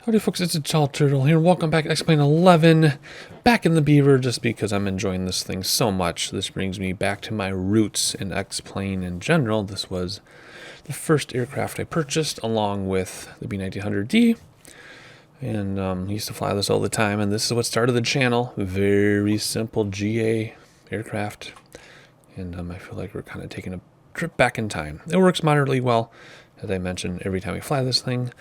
Howdy folks, it's a Choteau here. Welcome back to X-Plane 11. Back in the Beaver just because I'm enjoying this thing so much. This brings me back to my roots in X-Plane in general. This was the first aircraft I purchased along with the B1900D. And I used to fly this all the time, and this is what started the channel. Very simple GA aircraft. And I feel like we're kind of taking a trip back in time. It works moderately well, as I mentioned, every time we fly this thing.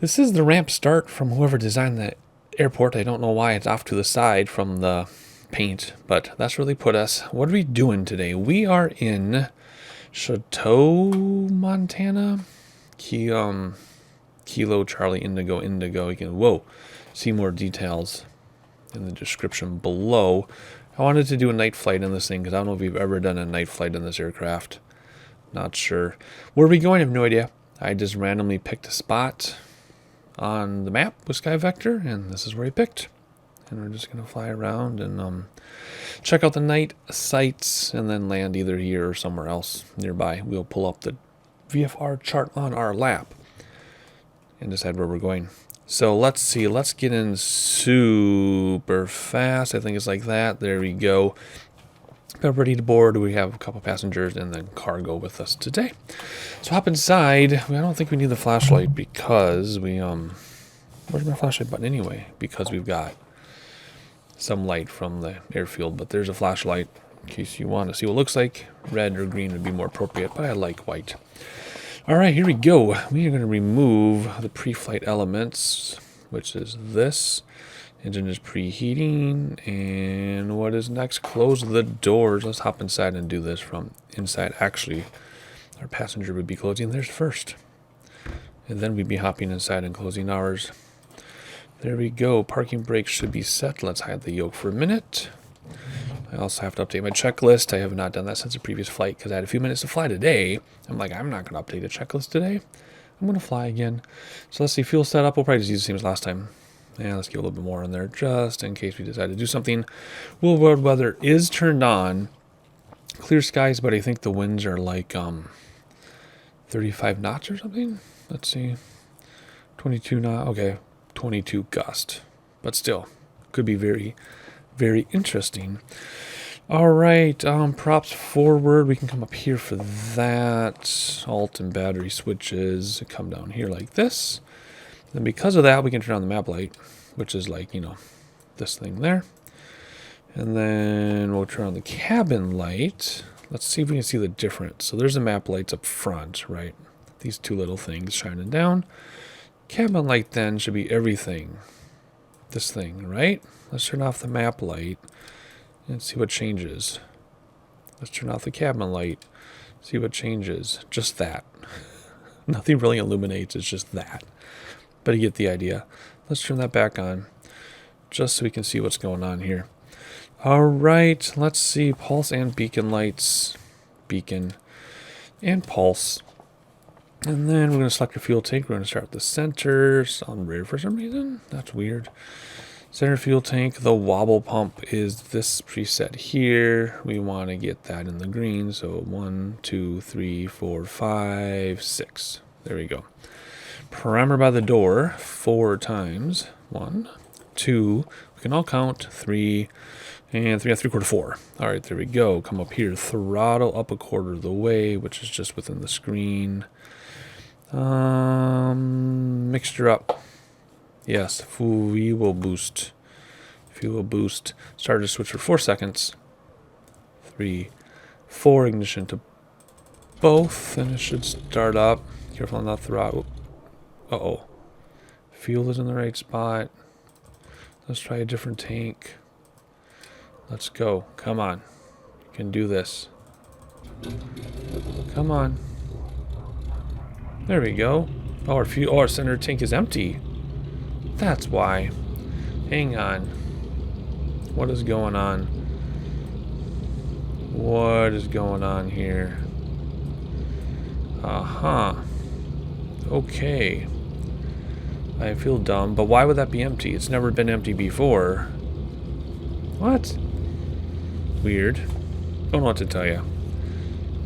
This is the ramp start from whoever designed the airport. I don't know why it's off to the side from the paint, but that's where they put us. What are we doing today? We are in Choteau, Montana. Kilo Charlie Indigo. You can see more details in the description below. I wanted to do a night flight in this thing because I don't know if we've ever done a night flight in this aircraft. Not sure. Where are we going? I have no idea. I just randomly picked a spot on the map with SkyVector, and this is where he picked. And we're just going to fly around and check out the night sights and then land either here or somewhere else nearby. We'll pull up the VFR chart on our lap and decide where we're going. So let's see. Let's get in super fast. I think it's like that. There we go. Got ready to board. We have a couple passengers and then cargo with us today. So hop inside. I don't think we need the flashlight because we where's my flashlight button anyway? Because we've got some light from the airfield, but there's a flashlight in case you want to see what it looks like. Red or green would be more appropriate, but I like white. All right, here we go. We are going to remove the pre-flight elements, which is this. Engine is preheating, and what is next? Close the doors. Let's hop inside and do this from inside. Actually, our passenger would be closing theirs first, and then we'd be hopping inside and closing ours. There we go. Parking brakes should be set. Let's hide the yoke for a minute. I also have to update my checklist. I have not done that since the previous flight because I had a few minutes to fly today. I'm like, I'm not going to update a checklist today. I'm going to fly again. So let's see. Fuel setup. We'll probably just use the same as last time. Yeah, let's get a little bit more in there just in case we decide to do something. Wheel world weather is turned on. Clear skies, but I think the winds are like 35 knots or something. Let's see. 22 knot. Okay, 22 gust. But still, could be very, very interesting. All right, props forward. We can come up here for that. Alt and battery switches come down here like this. And because of that, we can turn on the map light, which is like, this thing there. And then we'll turn on the cabin light. Let's see if we can see the difference. So there's the map lights up front, right? These two little things shining down. Cabin light then should be everything. This thing, right? Let's turn off the map light and see what changes. Let's turn off the cabin light. See what changes. Just that. Nothing really illuminates. It's just that. But you get the idea. Let's turn that back on just so we can see what's going on here. All right, let's see. Pulse and beacon lights. Beacon and pulse. And then we're going to select a fuel tank. We're going to start with the center. It's on rear for some reason. That's weird. Center fuel tank. The wobble pump is this preset here. We want to get that in the green. So 1, 2, 3, 4, 5, 6. There we go. Parameter by the door 4 times. 1, 2, we can all count 3, and 3 3/4, 4. All right, there we go. Come up here, throttle up 1/4 of the way, which is just within the screen. Mixture up. Yes, fuel boost. Fuel boost. Starter switch for 4 seconds. 3, 4, ignition to both, and it should start up. Careful on that throttle. Uh-oh. Fuel is in the right spot. Let's try a different tank. Let's go. Come on. You can do this. Come on. There we go. Oh, our center tank is empty. That's why. Hang on. What is going on? What is going on here? Uh-huh. Okay. I feel dumb, but why would that be empty? It's never been empty before. What? Weird. Don't know what to tell you.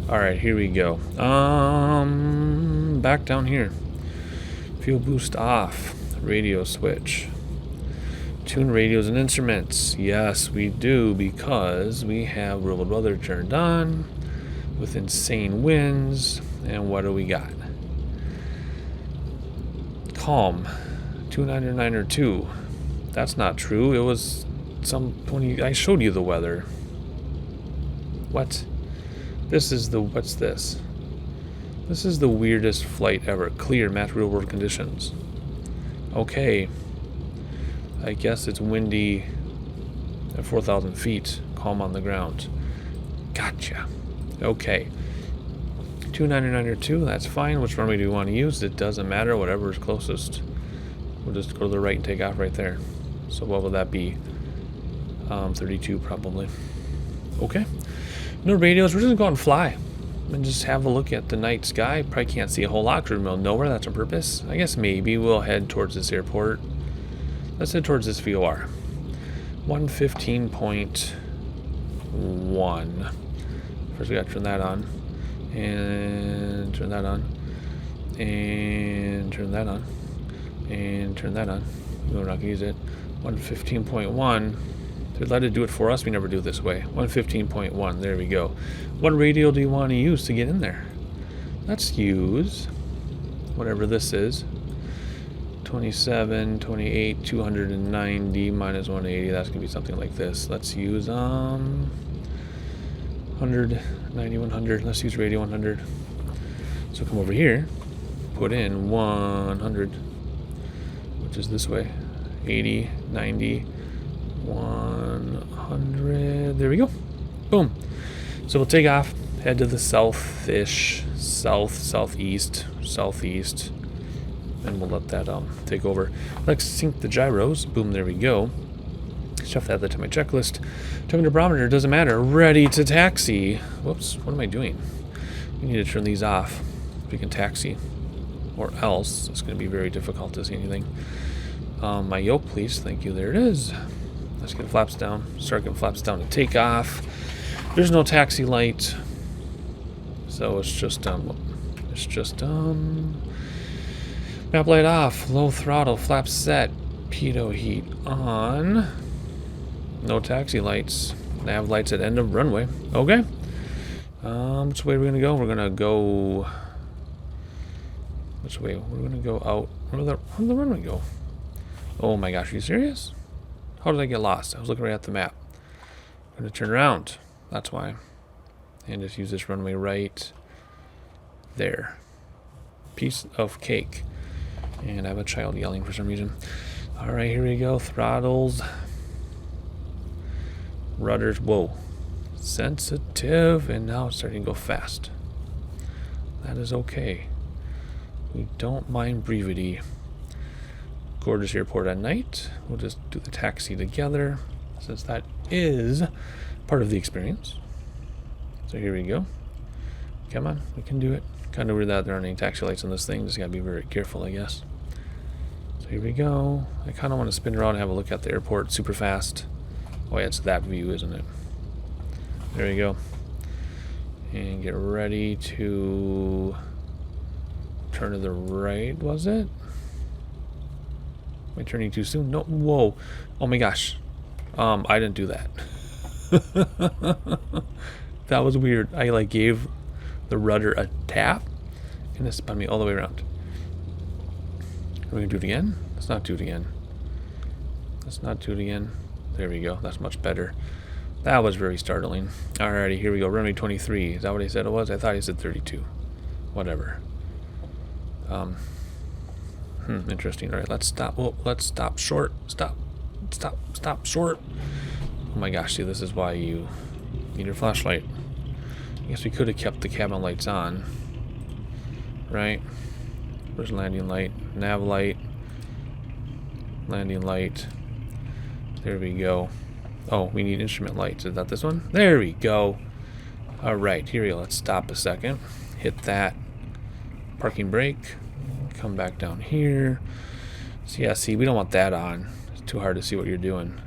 Alright, here we go. Back down here. Fuel boost off. radio switch. Tune radios and instruments. Yes, we do, because we have real weather turned on with insane winds. And what do we got? Calm. 299 That's not true. It was I showed you the weather. What? This is the, what's this? This is the weirdest flight ever. Clear, match real world conditions. Okay. I guess it's windy at 4,000 feet. Calm on the ground. Gotcha. Okay. 299 that's fine. Which runway do you want to use? It doesn't matter. Whatever is closest. We'll just go to the right and take off right there. So what would that be? 32 probably. Okay. No radios. We're just going to go out and fly. And just have a look at the night sky. Probably can't see a whole lot because we're in the middle of nowhere. That's on purpose. I guess maybe we'll head towards this airport. Let's head towards this VOR. 115.1. First we got to turn that on. And turn that on. And turn that on. And turn that on. We're not going to use it. 115.1. They let it do it for us. We never do it this way. 115.1. There we go. What radio do you want to use to get in there? Let's use whatever this is. 27, 28, 290 minus 180. That's going to be something like this. Let's use 100, 90, 100. Let's use radio 100. So come over here. Put in 100, which is this way. 80, 90, 100. There we go. Boom. So we'll take off, head to the southeast, and we'll let that take over. Let's sync the gyros. Boom, there we go. Stuff that to my checklist. Token to barometer, doesn't matter. Ready to taxi. Whoops, what am I doing? We need to turn these off so we can taxi, or else it's going to be very difficult to see anything. My yoke, please. Thank you. There it is. Let's get flaps down. Start getting flaps down to take off. There's no taxi light, so it's just map light off, low throttle, flaps set, pitot heat on. No taxi lights. Nav lights at end of runway. Okay. Which way are we gonna go? We're gonna go. Which way? We're gonna go out. Where did the runway go? Oh my gosh, are you serious? How did I get lost? I was looking right at the map. I'm gonna turn around. That's why. And just use this runway right there. Piece of cake. And I have a child yelling for some reason. Alright, here we go. Throttles. Rudders. Whoa. Sensitive. And now it's starting to go fast. That is okay. We don't mind brevity. Gorgeous airport at night. We'll just do the taxi together, since that is part of the experience. So here we go. Come on, we can do it. Kind of weird that there aren't any taxi lights on this thing. Just gotta be very careful, I guess. So here we go. I kind of want to spin around and have a look at the airport super fast. Oh yeah, it's that view, isn't it? There we go. And get ready to turn to the right, was it? Am I turning too soon? No, whoa. Oh my gosh. I didn't do that. That was weird. I like gave the rudder a tap and it spun me all the way around. Are we gonna do it again? Let's not do it again. Let's not do it again. There we go. That's much better. That was very startling. Alrighty, here we go. Runway 23. Is that what I said it was? I thought he said 32. Whatever. Interesting. All right, let's stop. Oh, let's stop short. Stop short. Oh my gosh, see, this is why you need your flashlight. I guess we could have kept the cabin lights on. Right? Where's landing light? Nav light. Landing light. There we go. Oh, we need instrument lights. Is that this one? There we go. All right, here we go. Let's stop a second. Hit that parking brake. Come back down here. So yeah, see, we don't want that on. It's too hard to see what you're doing.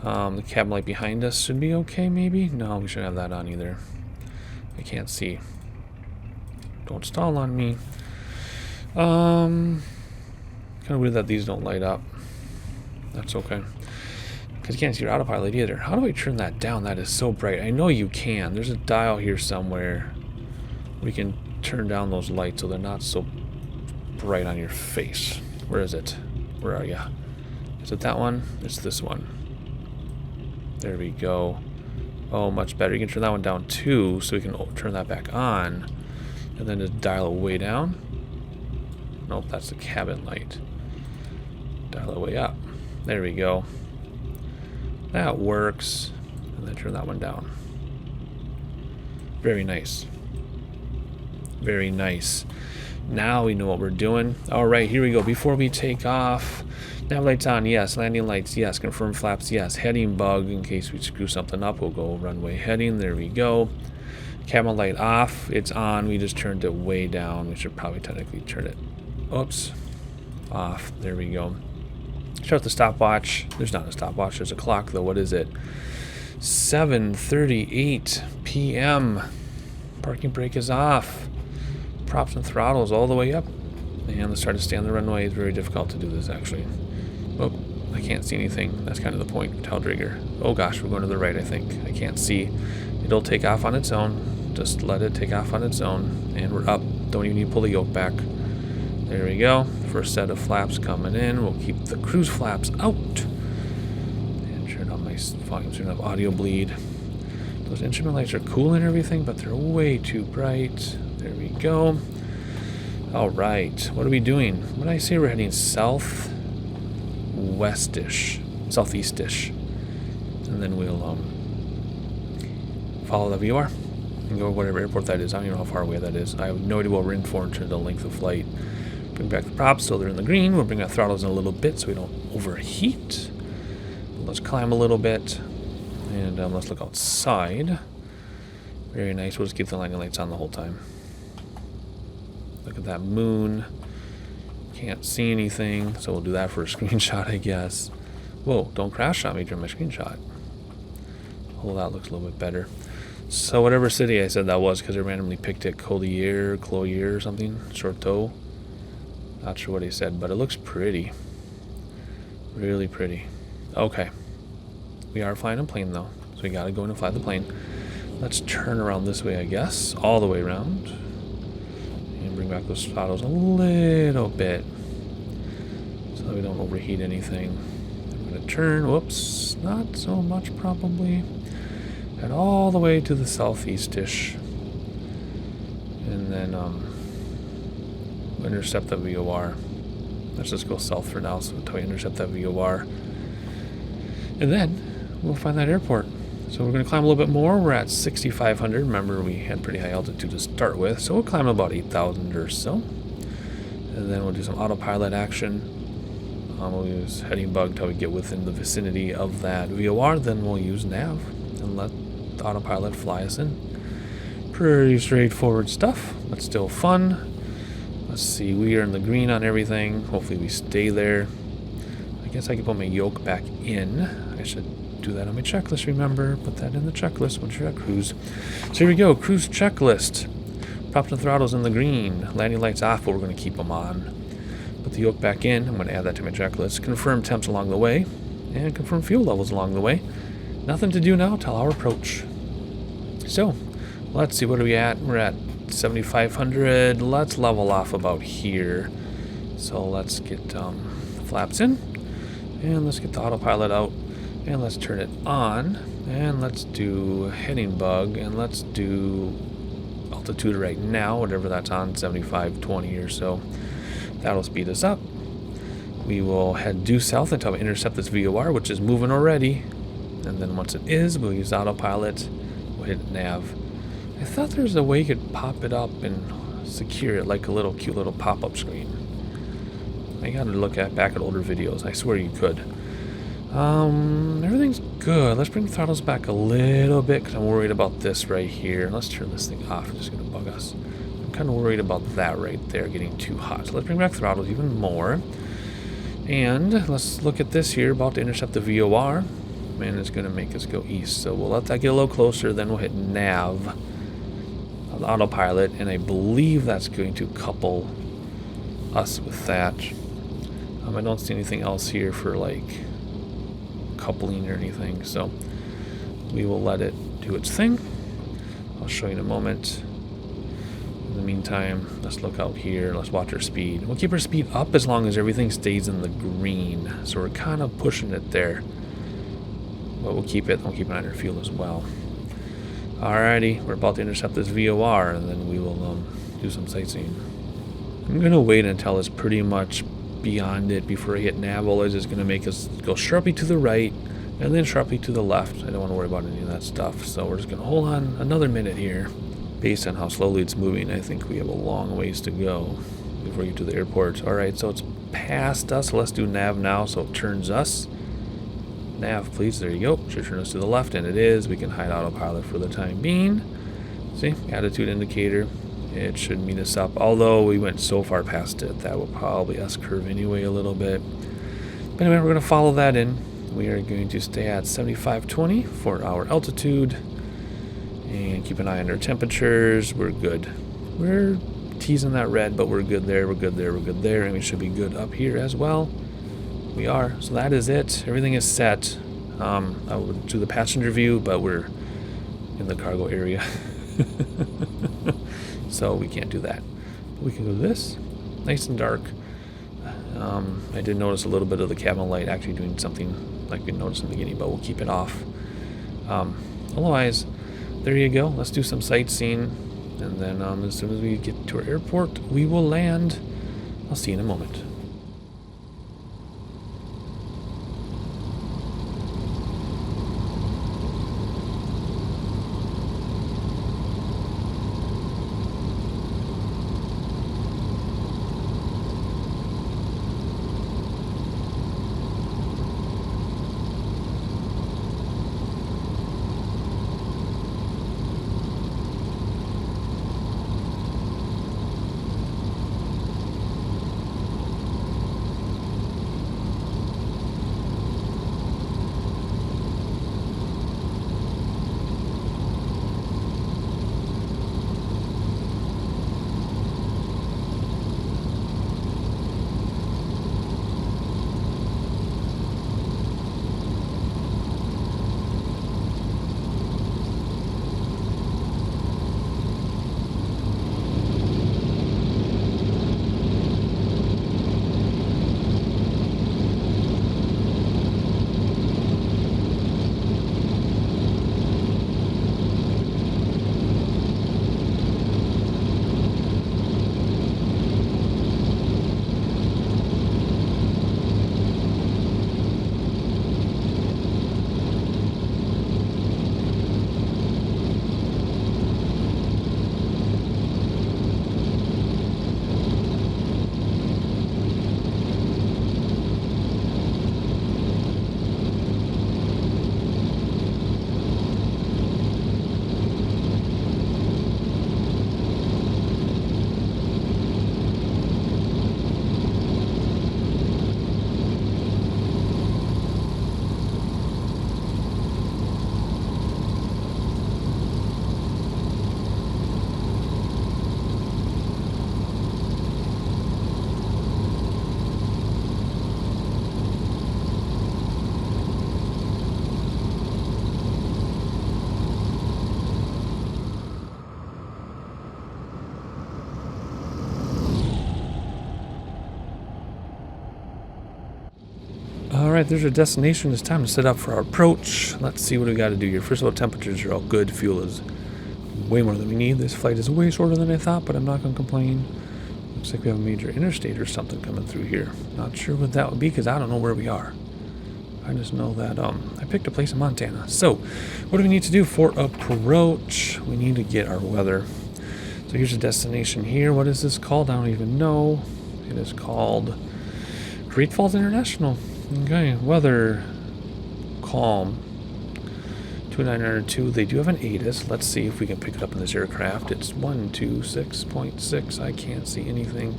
The cabin light behind us should be okay, maybe? No, we shouldn't have that on either. I can't see. Don't stall on me. Come Kind of weird that these don't light up. That's okay. Because you can't see your autopilot either. How do I turn that down? That is so bright. I know you can. There's a dial here somewhere. We can turn down those lights so they're not so bright on your face. Where is it? Where are you? Is it that one? It's this one. There we go. Oh, much better. You can turn that one down too, so we can turn that back on. And then just dial it way down. Nope, that's the cabin light. Dial it way up. There we go. That works. And then turn that one down. Very nice. Very nice. Now we know what we're doing. Alright, here we go. Before we take off, nav lights on, yes. Landing lights, yes. Confirm flaps, yes. Heading bug, in case we screw something up, we'll go runway heading. There we go. Cabin light off. It's on. We just turned it way down. We should probably technically turn it, oops, off. There we go. Start the stopwatch. There's not a stopwatch. There's a clock, though. What is it? 7:38 p.m. Parking brake is off. Props and throttles all the way up. And let's try to stay on the runway. It's very difficult to do this, actually. Oh, I can't see anything. That's kind of the point. Tailtrigger. Oh gosh, we're going to the right, I think. I can't see. It'll take off on its own. Just let it take off on its own. And we're up. Don't even need to pull the yoke back. There we go. First set of flaps coming in. We'll keep the cruise flaps out. And turn on my volume so you don't have audio bleed. Those instrument lights are cool and everything, but they're way too bright. There we go. Alright. What are we doing? What did I say? We're heading southwestish. Southeastish. And then we'll follow the VOR and go to whatever airport that is. I don't even know how far away that is. I have no idea what we're in for in terms of the length of flight. Bring back the props so they're in the green. We'll bring our throttles in a little bit so we don't overheat. Let's climb a little bit. And let's look outside. Very nice. We'll just keep the landing lights on the whole time. Look at that moon. Can't see anything, so we'll do that for a screenshot, I guess. Whoa, don't crash on me during my screenshot. Oh, that looks a little bit better. So whatever city I said that was, because I randomly picked it, Clolier or something, Choteau. Not sure what he said, but it looks pretty. Really pretty. Okay. We are flying a plane, though, so we gotta go in and fly the plane. Let's turn around this way, I guess. All the way around. And bring back those throttles a little bit. So that we don't overheat anything. I'm gonna turn, whoops, not so much probably. Head all the way to the southeast-ish. And then, intercept the VOR. Let's just go south for now, so until we intercept that VOR. And then, we'll find that airport. So we're going to climb a little bit more. We're at 6,500. Remember, we had pretty high altitude to start with, so we'll climb about 8,000 or so. And then we'll do some autopilot action. We'll use heading bug until we get within the vicinity of that VOR. Then we'll use nav and let the autopilot fly us in. Pretty straightforward stuff, but still fun. Let's see, we are in the green on everything. Hopefully we stay there. I guess I can put my yoke back in. I should do that on my checklist, remember. Put that in the checklist once you're at cruise. So here we go, cruise checklist. Props and throttles in the green. Landing lights off, but we're going to keep them on. Put the yoke back in. I'm going to add that to my checklist. Confirm temps along the way. And confirm fuel levels along the way. Nothing to do now till our approach. So, let's see, what are we at? We're at 7,500. Let's level off about here. So let's get flaps in. And let's get the autopilot out. And let's turn it on. And let's do heading bug. And let's do altitude right now, whatever that's on, 7520 or so. That'll speed us up. We will head due south until we intercept this VOR, which is moving already. And then once it is, we'll use autopilot. We'll hit nav. I thought there was a way you could pop it up and secure it like a little cute little pop-up screen. I gotta look back at older videos. I swear you could. Everything's good. Let's bring the throttles back a little bit because I'm worried about this right here. Let's turn this thing off. It's just gonna bug us. I'm kind of worried about that right there getting too hot. So let's bring back throttles even more. And let's look at this here. About to intercept the VOR. And it's gonna make us go east. So we'll let that get a little closer. Then we'll hit nav. The autopilot, and I believe that's going to couple us with that. I don't see anything else here for like coupling or anything, so we will let it do its thing. I'll show you in a moment. In the meantime, let's look out here. Let's watch our speed. We'll keep our speed up as long as everything stays in the green. So we're kind of pushing it there. But we'll keep it. We'll keep it on our fuel as well. Alrighty, we're about to intercept this VOR, and then we will do some sightseeing. I'm going to wait until it's pretty much beyond it before I hit nav. Otherwise, it's going to make us go sharply to the right and then sharply to the left. I don't want to worry about any of that stuff. So we're just going to hold on another minute here. Based on how slowly it's moving, I think we have a long ways to go before we get to the airport. Alright, so it's past us. Let's do nav now so it turns us. Nav, please. There you go. Should turn us to the left, and it is. We can hide autopilot for the time being. See? Attitude indicator. It should meet us up. Although we went so far past it, that will probably S-curve anyway a little bit. But anyway, we're going to follow that in. We are going to stay at 7520 for our altitude. And keep an eye on our temperatures. We're good. We're teasing that red, but we're good there. We're good there. We're good there. And we should be good up here as well. We are. So that is it. Everything is set. I would do the passenger view, but we're in the cargo area. So we can't do that. We can go this. Nice and dark. I did notice a little bit of the cabin light actually doing something like we noticed in the beginning, but we'll keep it off. Otherwise, there you go. Let's do some sightseeing, and then as soon as we get to our airport, we will land. I'll see you in a moment. Alright, there's our destination. It's time to set up for our approach. Let's see what we got to do here. First of all, temperatures are all good. Fuel is way more than we need. This flight is way shorter than I thought, but I'm not going to complain. Looks like we have a major interstate or something coming through here. Not sure what that would be because I don't know where we are. I just know that I picked a place in Montana. So, what do we need to do for approach? We need to get our weather. So here's the destination here. What is this called? I don't even know. It is called Great Falls International. Okay, weather, calm, 2902. They do have an ATIS. Let's see if we can pick it up in this aircraft. It's 126.6. I can't see anything.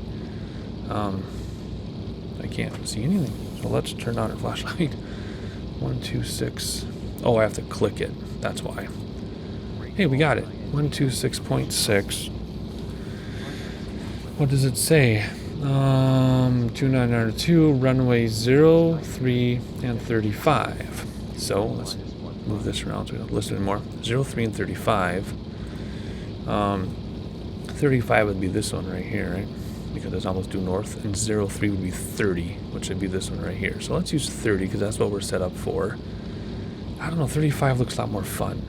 I can't see anything. So let's turn on our flashlight. 126. Oh, I have to click it. That's why. Hey, we got it. 126.6. What does it say? 2992, runway 0, 3, and 35. So let's move this around so we don't listen anymore. 0, 3, and 35. 35 would be this one right here, right? Because it's almost due north. And 0, 3 would be 30, which would be this one right here. So let's use 30 because that's what we're set up for. I don't know, 35 looks a lot more fun.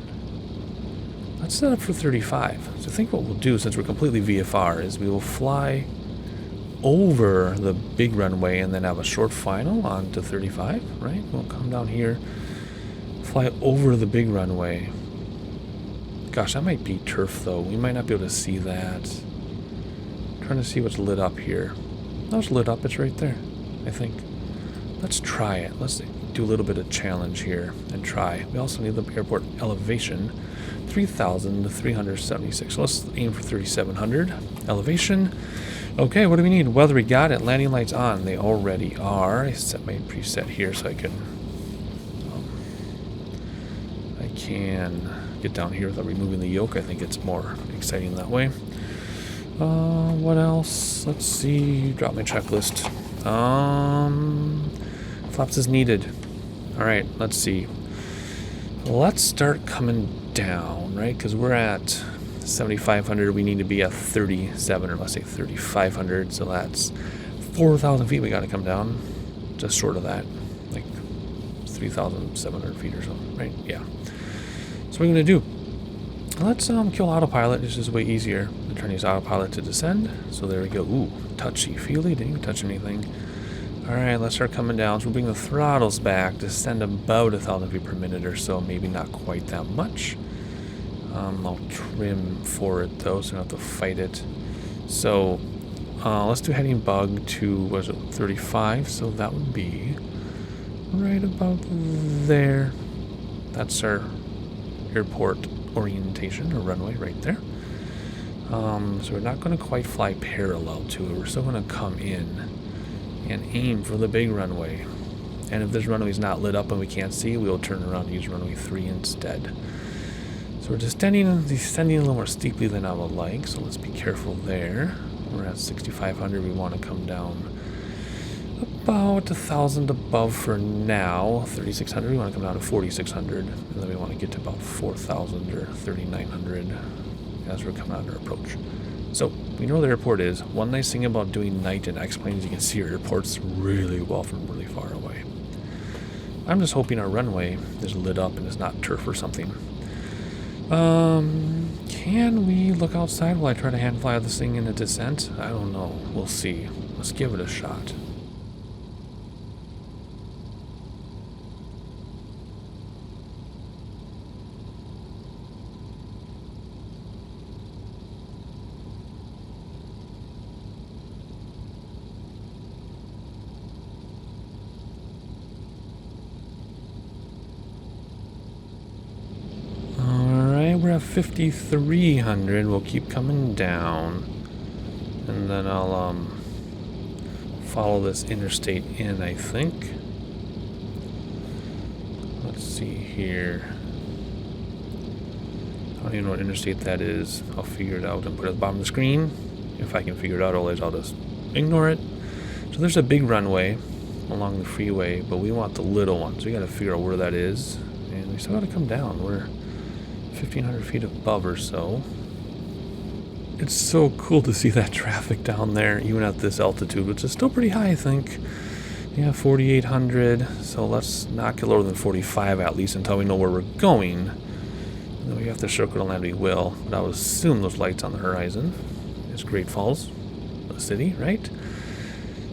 Let's set up for 35. So I think what we'll do, since we're completely VFR, is we will fly over the big runway and then have a short final onto 35, right? We'll come down here, fly over the big runway. Gosh, that might be turf though. We might not be able to see that. I'm trying to see what's lit up here. That was lit up, it's right there, I think. Let's try it. Let's do a little bit of challenge here and try. We also need the airport elevation, 3,376. So let's aim for 3,700. Elevation. Okay, what do we need? Weather, we got it. Landing lights on. They already are. I set my preset here so I can get down here without removing the yoke. I think it's more exciting that way. What else? Let's see. Drop my checklist. Flaps is needed. All right, let's see. Let's start coming down, right? Because we're at 7,500. We need to be at 37, or let's say 3,500. So that's 4,000 feet. We got to come down, just short of that, like 3,700 feet or something, right? Yeah. So what we're gonna do? Let's kill autopilot. This is way easier than trying to use autopilot to descend. So there we go. Ooh, touchy feely. Didn't even touch anything. All right, let's start coming down. So we'll bring the throttles back, descend about 1,000 feet per minute or so. Maybe not quite that much. I'll trim for it though, so I don't have to fight it. So let's do heading bug to, was it 35? So that would be right about there. That's our airport orientation or runway right there. So we're not going to quite fly parallel to it. We're still going to come in and aim for the big runway. And if this runway is not lit up and we can't see, we'll turn around and use runway 3 instead. So we're descending a little more steeply than I would like, so let's be careful there. We're at 6,500. We want to come down about 1,000 above for now. 3,600. We want to come down to 4,600, and then we want to get to about 4,000 or 3,900 as we're coming out our approach. So we know where the airport is. One nice thing about doing night in X-planes, you can see your airports really well from really far away. I'm just hoping our runway is lit up and it's not turf or something. Can we look outside while I try to hand fly this thing in a descent? I don't know. We'll see. Let's give it a shot. We're at 5,300. We'll keep coming down, and then I'll follow this interstate in, I think. Let's see here. I don't even know what interstate that is. I'll figure it out and put it at the bottom of the screen. If I can figure it out, otherwise I'll just ignore it. So there's a big runway along the freeway, but we want the little one, so we got to figure out where that is, and we still got to come down. We're 1,500 feet above or so. It's so cool to see that traffic down there, even at this altitude, which is still pretty high, I think. Yeah, 4,800. So let's not get lower than 45 at least until we know where we're going. And then we have to circle and land, we will. But I would assume those lights on the horizon is Great Falls, the city, right?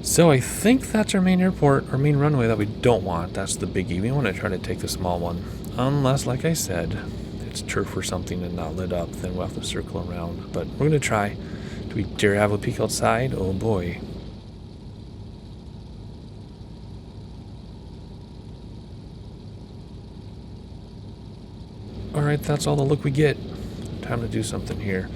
So I think that's our main airport, our main runway that we don't want. That's the biggie. We want to try to take the small one. Unless, like I said, it's turf or something and not lit up, then we'll have to circle around. But we're going to try. Do we dare have a peek outside? Oh boy. Alright, that's all the look we get. Time to do something here.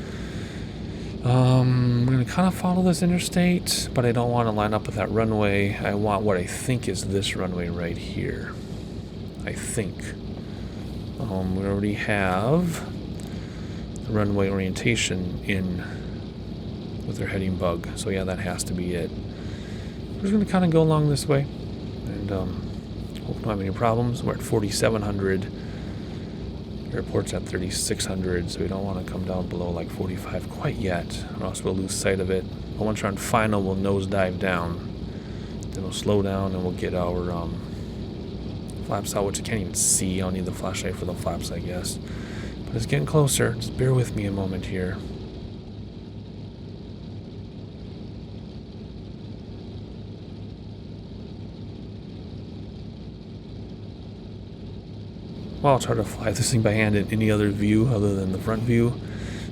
We're going to kind of follow this interstate, but I don't want to line up with that runway. I want what I think is this runway right here. I think. We already have the runway orientation in with their heading bug. So yeah, that has to be it. We're just going to kind of go along this way. And hope we don't have any problems. We're at 4,700. Airport's at 3,600, so we don't want to come down below like 45 quite yet, or else we'll lose sight of it. But once we're on final, we'll nosedive down. Then we'll slow down and we'll get our flaps out, which I can't even see. I'll need the flashlight for the flaps, I guess. But it's getting closer. Just bear with me a moment here. Well, I'll try to fly this thing by hand in any other view other than the front view.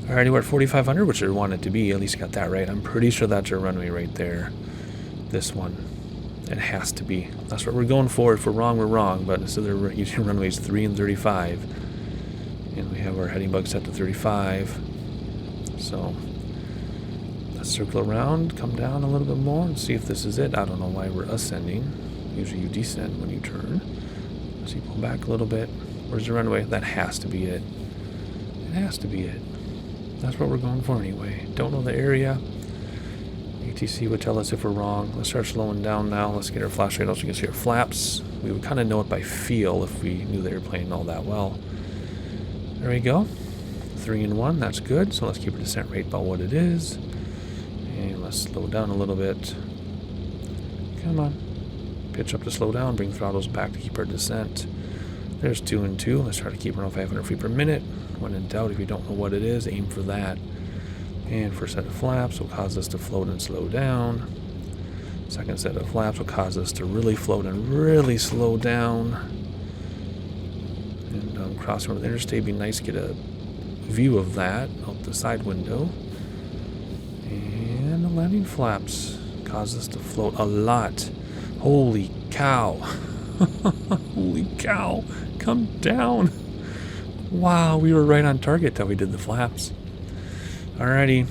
Alrighty, we're at 4,500, which I want it to be. At least got that right. I'm pretty sure that's our runway right there. This one. It has to be. That's what we're going for. If we're wrong, we're wrong. But instead of using runways 3 and 35. And we have our heading bug set to 35. So let's circle around, come down a little bit more, and see if this is it. I don't know why we're ascending. Usually you descend when you turn. So you pull back a little bit. Where's the runway? That has to be it. It has to be it. That's what we're going for anyway. Don't know the area. ATC would tell us if we're wrong. Let's start slowing down now. Let's get our flashlight out so you can see our flaps. We would kind of know it by feel if we knew the airplane all that well. There we go. 3 and 1. That's good. So let's keep our descent rate about what it is. And let's slow down a little bit. Come on. Pitch up to slow down. Bring throttles back to keep our descent. There's 2 and 2. Let's try to keep around 500 feet per minute. When in doubt, if you don't know what it is, aim for that. And first set of flaps will cause us to float and slow down. Second set of flaps will cause us to really float and really slow down. And crossing over the interstate would be nice to get a view of that out the side window. And the landing flaps cause us to float a lot. Holy cow. Holy cow. Come down. Wow, we were right on target till we did the flaps. Alrighty.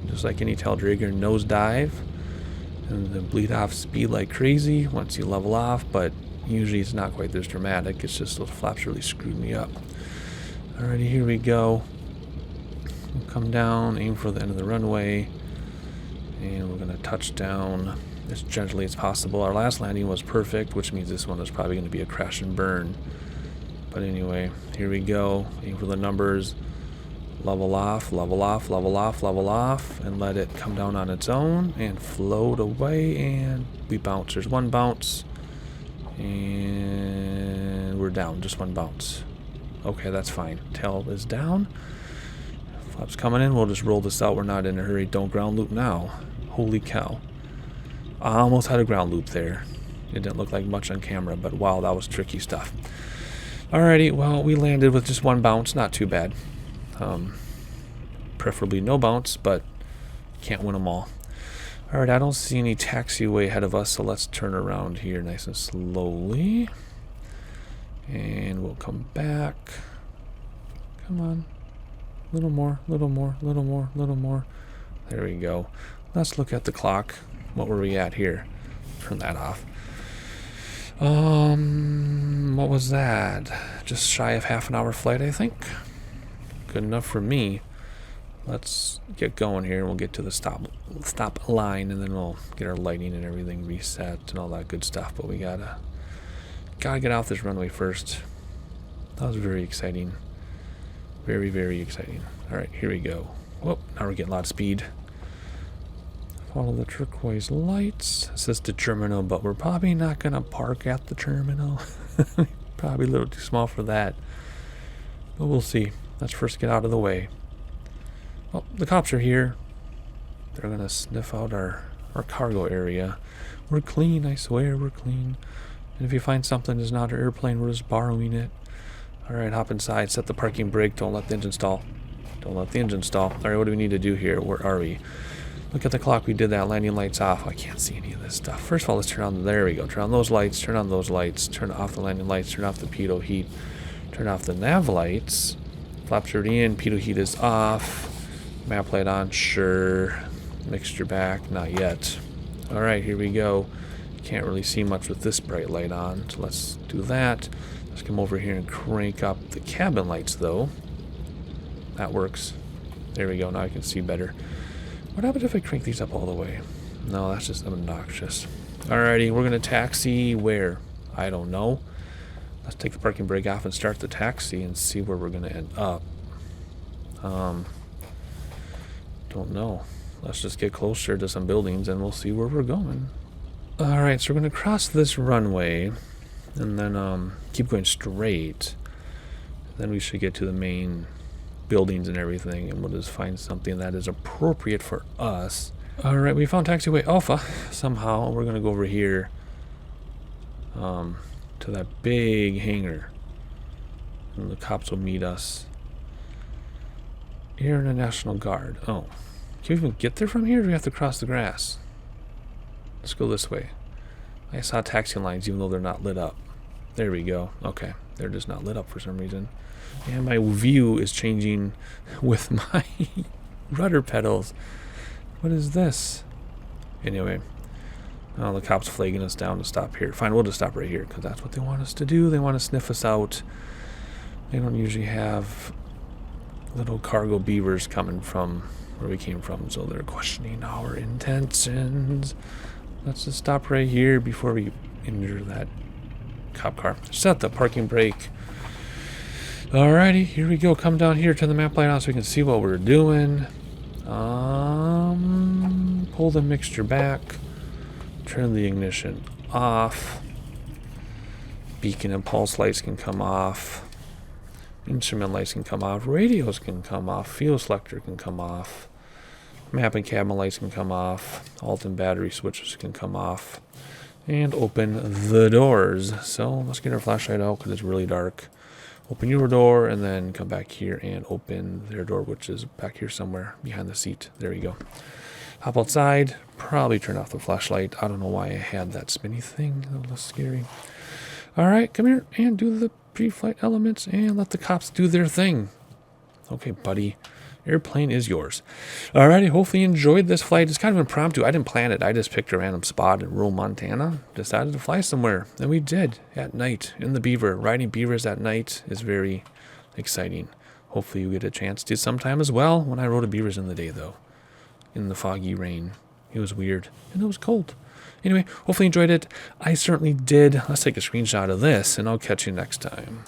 Just like any tail dragger, nose dive. And then bleed off speed like crazy once you level off, but usually it's not quite this dramatic. It's just those flaps really screwed me up. Alrighty, here we go. We'll come down, aim for the end of the runway. And we're going to touch down as gently as possible. Our last landing was perfect, which means this one is probably going to be a crash and burn. But anyway, here we go. Aim for the numbers. Level off, level off, level off, level off, and let it come down on its own and float away, and we bounce. There's one bounce, and we're down. Just one bounce. Okay, that's fine. Tail is down. Flaps coming in. We'll just roll this out. We're not in a hurry. Don't ground loop now. Holy cow. I almost had a ground loop there. It didn't look like much on camera, but wow, that was tricky stuff. Alrighty, well, we landed with just one bounce. Not too bad. Preferably no bounce, but can't win them all. Alright, I don't see any taxiway ahead of us, so let's turn around here nice and slowly. And we'll come back. Come on. Little more, little more, little more, little more. There we go. Let's look at the clock. What were we at here? Turn that off. What was that? Just shy of half an hour flight, I think. Good enough for me. Let's get going here. We'll get to the stop line, and then we'll get our lighting and everything reset and all that good stuff. But we gotta get off this runway first. That was very exciting. Very, very exciting. All right, here we go. Whoop! Now we're getting a lot of speed. Follow the turquoise lights. It says the terminal, but we're probably not gonna park at the terminal. Probably a little too small for that. But we'll see. Let's first get out of the way. Well, the cops are here. They're going to sniff out our cargo area. We're clean, I swear, we're clean. And if you find something that's not our airplane, we're just borrowing it. Alright, hop inside, set the parking brake, don't let the engine stall. Don't let the engine stall. Alright, what do we need to do here? Where are we? Look at the clock, we did that. Landing lights off. I can't see any of this stuff. First of all, let's turn on, there we go. Turn on those lights, turn on those lights, turn off the landing lights, turn off the pitot heat, turn off the nav lights. Flaps are in, pitot heat is off. Map light on, sure. Mixture back, not yet. Alright, here we go. Can't really see much with this bright light on, so let's do that. Let's come over here and crank up the cabin lights, though. That works. There we go, now I can see better. What happens if I crank these up all the way? No, that's just obnoxious. Alrighty, we're gonna taxi where? I don't know. Let's take the parking brake off and start the taxi and see where we're gonna end up. Don't know. Let's just get closer to some buildings and we'll see where we're going. Alright, so we're gonna cross this runway and then keep going straight. Then we should get to the main buildings and everything, and we'll just find something that is appropriate for us. Alright, we found taxiway Alpha somehow. We're gonna go over here to that big hangar, and the cops will meet us. Air and the National Guard. Oh, can we even get there from here, or do we have to cross the grass? Let's go this way. I saw taxi lines even though they're not lit up. There we go. Okay, they're just not lit up for some reason. And my view is changing with my rudder pedals. What is this? Anyway, the cops flagging us down to stop here. Fine, we'll just stop right here because that's what they want us to do. They want to sniff us out. They don't usually have little cargo beavers coming from where we came from, so they're questioning our intentions. Let's just stop right here before we injure that cop car. Set the parking brake. Alrighty, here we go. Come down here, turn the map light on so we can see what we're doing. Pull the mixture back. Turn the ignition off. Beacon and pulse lights can come off. Instrument lights can come off. Radios can come off. Fuel selector can come off. Map and cabin lights can come off. Alt and battery switches can come off. And open the doors. So let's get our flashlight out because it's really dark. Open your door and then come back here and open their door, which is back here somewhere behind the seat. There you go. Hop outside. Probably turn off the flashlight. I don't know why I had that spinny thing. A little scary. Alright, come here and do the pre-flight elements and let the cops do their thing. Okay, buddy. Airplane is yours. Alrighty, hopefully you enjoyed this flight. It's kind of impromptu. I didn't plan it. I just picked a random spot in rural Montana. Decided to fly somewhere. And we did at night in the Beaver. Riding Beavers at night is very exciting. Hopefully you get a chance to sometime as well. When I rode a Beavers in the day though. In the foggy rain. It was weird. And it was cold. Anyway, hopefully you enjoyed it. I certainly did. Let's take a screenshot of this and I'll catch you next time.